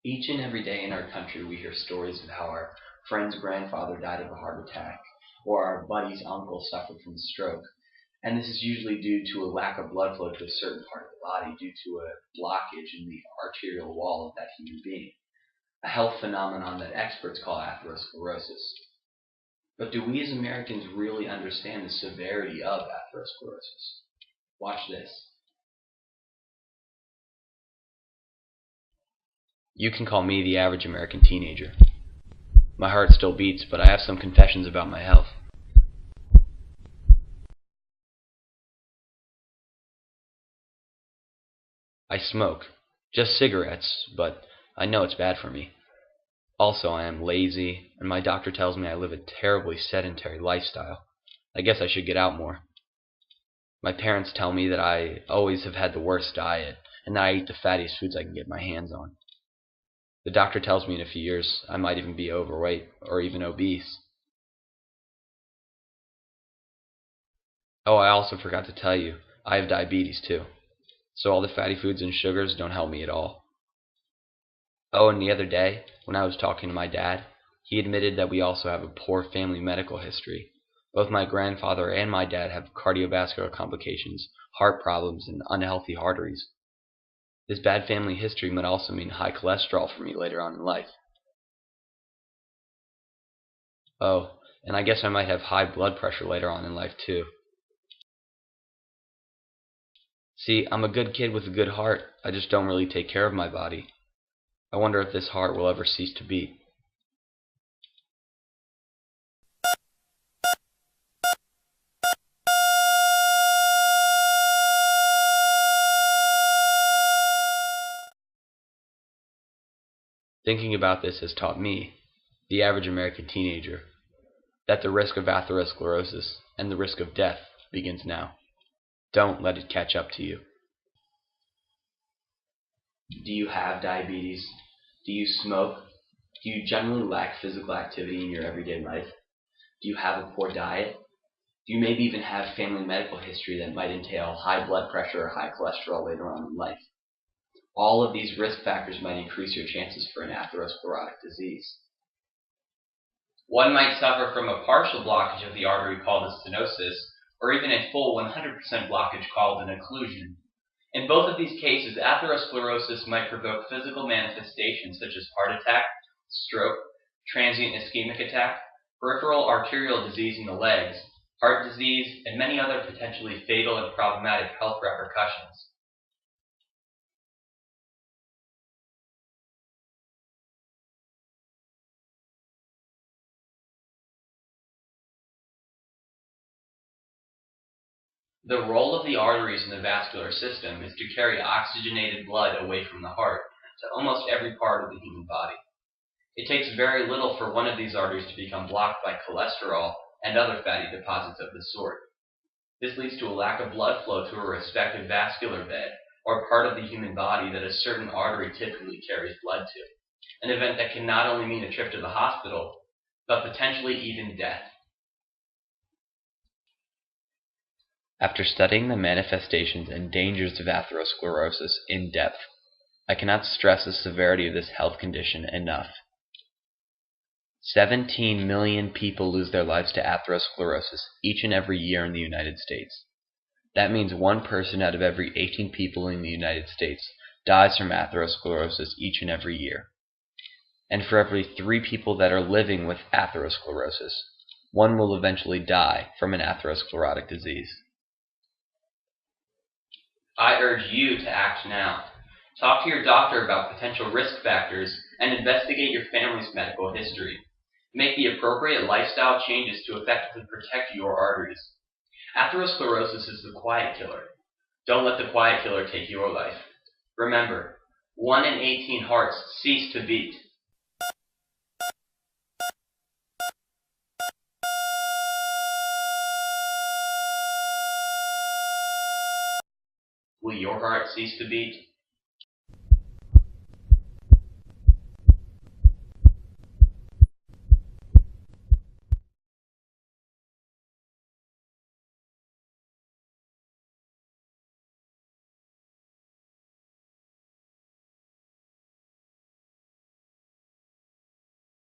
Each and every day in our country, we hear stories of how our friend's grandfather died of a heart attack, or our buddy's uncle suffered from a stroke. And this is usually due to a lack of blood flow to a certain part of the body due to a blockage in the arterial wall of that human being, a health phenomenon that experts call atherosclerosis. But do we as Americans really understand the severity of atherosclerosis? Watch this. You can call me the average American teenager. My heart still beats, but I have some confessions about my health. I smoke. Just cigarettes, but I know it's bad for me. Also, I am lazy, and my doctor tells me I live a terribly sedentary lifestyle. I guess I should get out more. My parents tell me that I always have had the worst diet, and that I eat the fattiest foods I can get my hands on. The doctor tells me in a few years I might even be overweight or even obese. Oh, I also forgot to tell you, I have diabetes too. So all the fatty foods and sugars don't help me at all. Oh, and the other day, when I was talking to my dad, he admitted that we also have a poor family medical history. Both my grandfather and my dad have cardiovascular complications, heart problems, and unhealthy arteries. This bad family history might also mean high cholesterol for me later on in life. Oh, and I guess I might have high blood pressure later on in life too. See, I'm a good kid with a good heart. I just don't really take care of my body. I wonder if this heart will ever cease to beat. Thinking about this has taught me, the average American teenager, that the risk of atherosclerosis and the risk of death begins now. Don't let it catch up to you. Do you have diabetes? Do you smoke? Do you generally lack physical activity in your everyday life? Do you have a poor diet? Do you maybe even have family medical history that might entail high blood pressure or high cholesterol later on in life? All of these risk factors might increase your chances for an atherosclerotic disease. One might suffer from a partial blockage of the artery called a stenosis, or even a full 100% blockage called an occlusion. In both of these cases, atherosclerosis might provoke physical manifestations such as heart attack, stroke, transient ischemic attack, peripheral arterial disease in the legs, heart disease, and many other potentially fatal and problematic health repercussions. The role of the arteries in the vascular system is to carry oxygenated blood away from the heart to almost every part of the human body. It takes very little for one of these arteries to become blocked by cholesterol and other fatty deposits of the sort. This leads to a lack of blood flow to a respective vascular bed, or part of the human body that a certain artery typically carries blood to, an event that can not only mean a trip to the hospital, but potentially even death. After studying the manifestations and dangers of atherosclerosis in depth, I cannot stress the severity of this health condition enough. 17 million people lose their lives to atherosclerosis each and every year in the United States. That means one person out of every 18 people in the United States dies from atherosclerosis each and every year. And for every 3 people that are living with atherosclerosis, one will eventually die from an atherosclerotic disease. I urge you to act now. Talk to your doctor about potential risk factors and investigate your family's medical history. Make the appropriate lifestyle changes to effectively protect your arteries. Atherosclerosis is the quiet killer. Don't let the quiet killer take your life. Remember, 1 in 18 hearts cease to beat. Will your heart cease to beat?